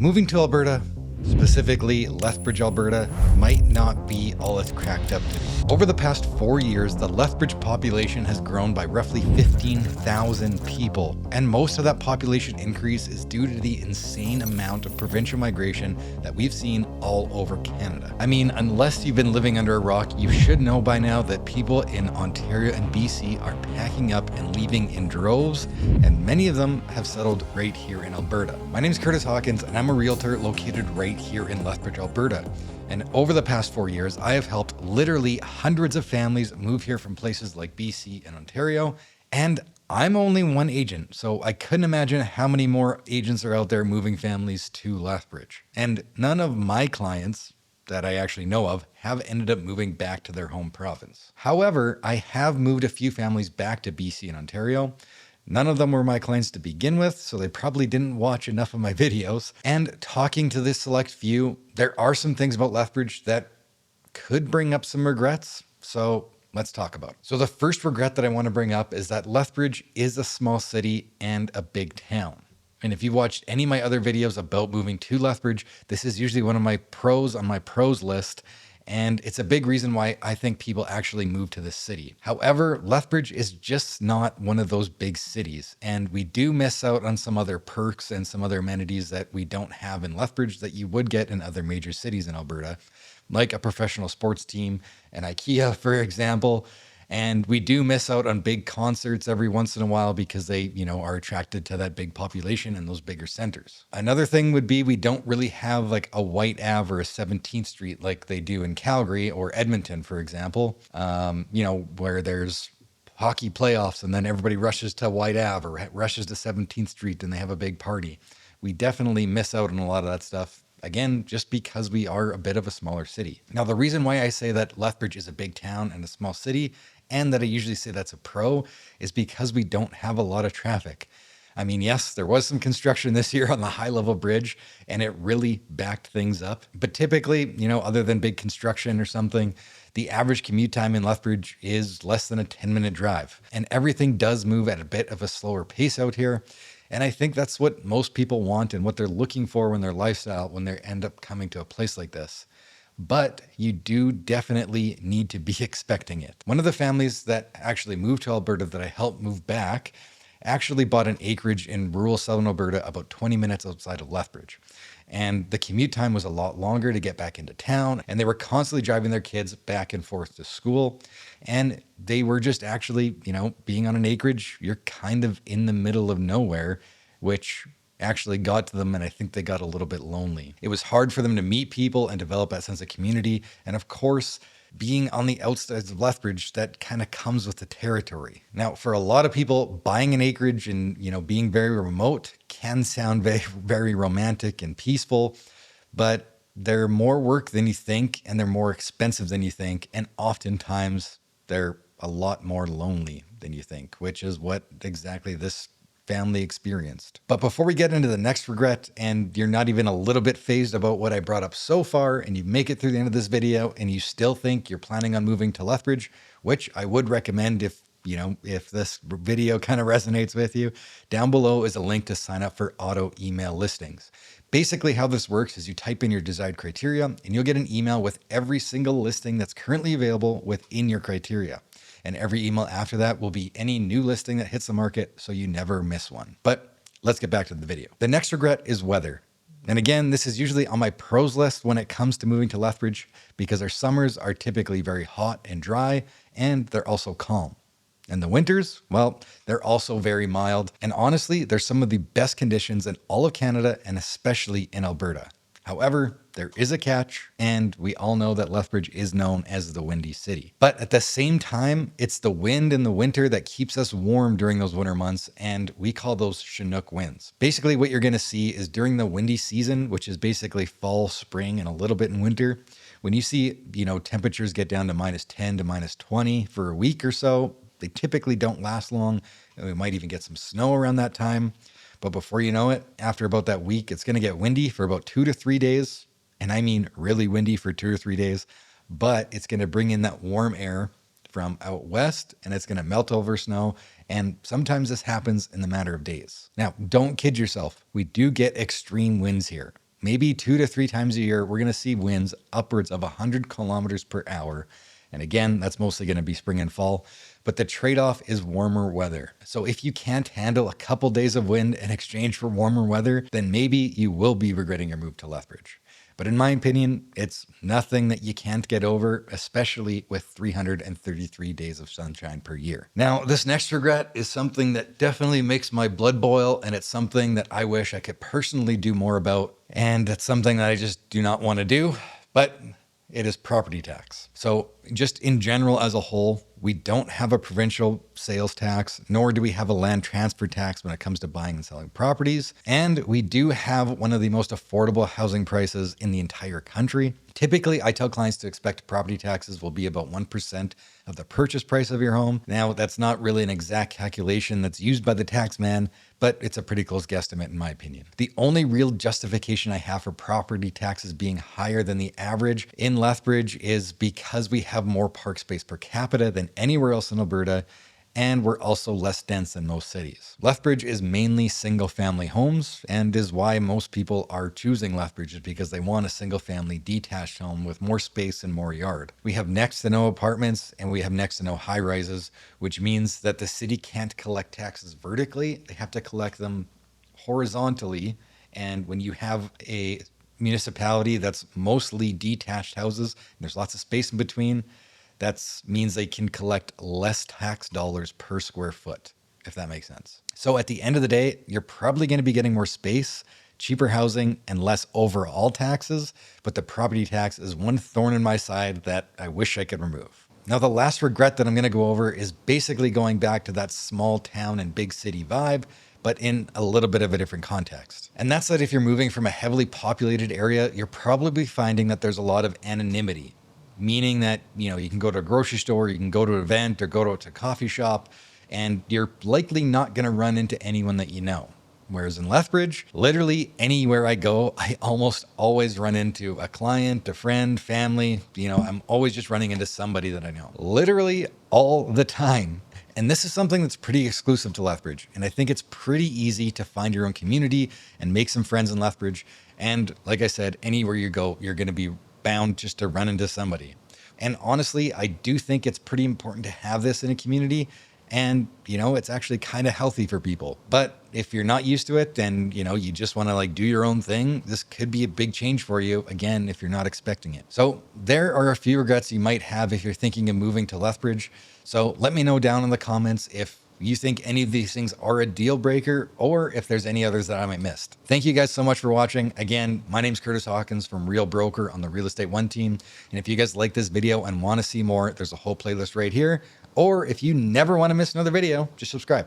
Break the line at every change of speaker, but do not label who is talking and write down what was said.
Moving to Alberta, specifically Lethbridge, Alberta, might not be all it's cracked up to be. Over the past 4 years, the Lethbridge population has grown by roughly 15,000 people, and most of that population increase is due to the insane amount of provincial migration that we've seen all over Canada. I mean, unless you've been living under a rock, you should know by now that people in Ontario and BC are packing up and leaving in droves, and many of them have settled right here in Alberta. My name is Kurtis Hawkins, and I'm a realtor located right here in Lethbridge, Alberta. And over the past 4 years, I have helped literally hundreds of families move here from places like BC and Ontario. And I'm only one agent, so I couldn't imagine how many more agents are out there moving families to Lethbridge. And none of my clients that I actually know of have ended up moving back to their home province. However, I have moved a few families back to BC and Ontario. None of them were my clients to begin with, so they probably didn't watch enough of my videos. And talking to this select few, there are some things about Lethbridge that could bring up some regrets. So let's talk about it. So the first regret that I want to bring up is that Lethbridge is a small city and a big town. And if you watched any of my other videos about moving to Lethbridge, this is usually one of my pros on my pros list. And it's a big reason why I think people actually move to this city. However, Lethbridge is just not one of those big cities. And we do miss out on some other perks and some other amenities that we don't have in Lethbridge that you would get in other major cities in Alberta, like a professional sports team, an IKEA, for example. And we do miss out on big concerts every once in a while because they, are attracted to that big population and those bigger centers. Another thing would be we don't really have like a White Ave or a 17th Street like they do in Calgary or Edmonton, for example, where there's hockey playoffs and then everybody rushes to White Ave or rushes to 17th Street and they have a big party. We definitely miss out on a lot of that stuff. Again, just because we are a bit of a smaller city. Now, the reason why I say that Lethbridge is a big town and a small city, and that I usually say that's a pro, is because we don't have a lot of traffic. I mean, yes, there was some construction this year on the high-level bridge, and it really backed things up. But typically, other than big construction or something, the average commute time in Lethbridge is less than a 10-minute drive. And everything does move at a bit of a slower pace out here. And I think that's what most people want and what they're looking for when their lifestyle, when they end up coming to a place like this. But you do definitely need to be expecting it. One of the families that actually moved to Alberta that I helped move back actually bought an acreage in rural southern Alberta about 20 minutes outside of Lethbridge. And the commute time was a lot longer to get back into town. And they were constantly driving their kids back and forth to school. And they were just actually, being on an acreage, you're kind of in the middle of nowhere, which actually got to them, and I think they got a little bit lonely. It was hard for them to meet people and develop that sense of community. And of course, being on the outskirts of Lethbridge, that kind of comes with the territory. Now, for a lot of people, buying an acreage and, being very remote can sound very, very romantic and peaceful, but they're more work than you think, and they're more expensive than you think. And oftentimes they're a lot more lonely than you think, which is what exactly this family experienced. But before we get into the next regret, and you're not even a little bit phased about what I brought up so far, and you make it through the end of this video and you still think you're planning on moving to Lethbridge, which I would recommend if this video kind of resonates with you, down below is a link to sign up for auto email listings. Basically how this works is you type in your desired criteria and you'll get an email with every single listing that's currently available within your criteria. And every email after that will be any new listing that hits the market, so you never miss one. But let's get back to the video. The next regret is weather. And again, this is usually on my pros list when it comes to moving to Lethbridge because our summers are typically very hot and dry, and they're also calm. And the winters, well, they're also very mild. And honestly, they're some of the best conditions in all of Canada and especially in Alberta. However, there is a catch, and we all know that Lethbridge is known as the Windy City. But at the same time, it's the wind in the winter that keeps us warm during those winter months, and we call those Chinook winds. Basically, what you're going to see is during the windy season, which is basically fall, spring, and a little bit in winter, when you see, temperatures get down to -10 to -20 for a week or so, they typically don't last long, and we might even get some snow around that time. But before you know it, after about that week, it's going to get windy for about 2 to 3 days. And I mean really windy for 2 or 3 days. But it's going to bring in that warm air from out west, and it's going to melt over snow. And sometimes this happens in the matter of days. Now, don't kid yourself. We do get extreme winds here. maybe 2 to 3 times a year, we're going to see winds upwards of 100 kilometers per hour. And again, that's mostly going to be spring and fall, but the trade-off is warmer weather. So if you can't handle a couple days of wind in exchange for warmer weather, then maybe you will be regretting your move to Lethbridge. But in my opinion, it's nothing that you can't get over, especially with 333 days of sunshine per year. Now, this next regret is something that definitely makes my blood boil, and it's something that I wish I could personally do more about, and it's something that I just do not want to do, but it is property tax. So just in general as a whole, we don't have a provincial sales tax, nor do we have a land transfer tax when it comes to buying and selling properties. And we do have one of the most affordable housing prices in the entire country. Typically, I tell clients to expect property taxes will be about 1% of the purchase price of your home. Now, that's not really an exact calculation that's used by the tax man, but it's a pretty close guesstimate in my opinion. The only real justification I have for property taxes being higher than the average in Lethbridge is because we have more park space per capita than anywhere else in Alberta, and we're also less dense than most cities. Lethbridge is mainly single family homes, and is why most people are choosing Lethbridge, is because they want a single family detached home with more space and more yard. We have next to no apartments and we have next to no high rises, which means that the city can't collect taxes vertically. They have to collect them horizontally. And when you have a municipality that's mostly detached houses, and there's lots of space in between, that means they can collect less tax dollars per square foot, if that makes sense. So at the end of the day, you're probably going to be getting more space, cheaper housing, and less overall taxes, but the property tax is one thorn in my side that I wish I could remove. Now, the last regret that I'm going to go over is basically going back to that small town and big city vibe, but in a little bit of a different context. And that's that if you're moving from a heavily populated area, you're probably finding that there's a lot of anonymity. Meaning that, you can go to a grocery store, you can go to an event or go to a coffee shop, and you're likely not going to run into anyone that you know. Whereas in Lethbridge, literally anywhere I go, I almost always run into a client, a friend, family. I'm always just running into somebody that I know. Literally all the time. And this is something that's pretty exclusive to Lethbridge. And I think it's pretty easy to find your own community and make some friends in Lethbridge. And like I said, anywhere you go, you're going to be bound just to run into somebody. And honestly, I do think it's pretty important to have this in a community. And, it's actually kind of healthy for people. But if you're not used to it and, you just want to do your own thing, this could be a big change for you, again, if you're not expecting it. So there are a few regrets you might have if you're thinking of moving to Lethbridge. So let me know down in the comments if you think any of these things are a deal breaker, or if there's any others that I might missed. Thank you guys so much for watching. Again, my name's Kurtis Hawkins from Real Broker on the Real Estate One team. And if you guys like this video and want to see more, there's a whole playlist right here. Or if you never want to miss another video, just subscribe.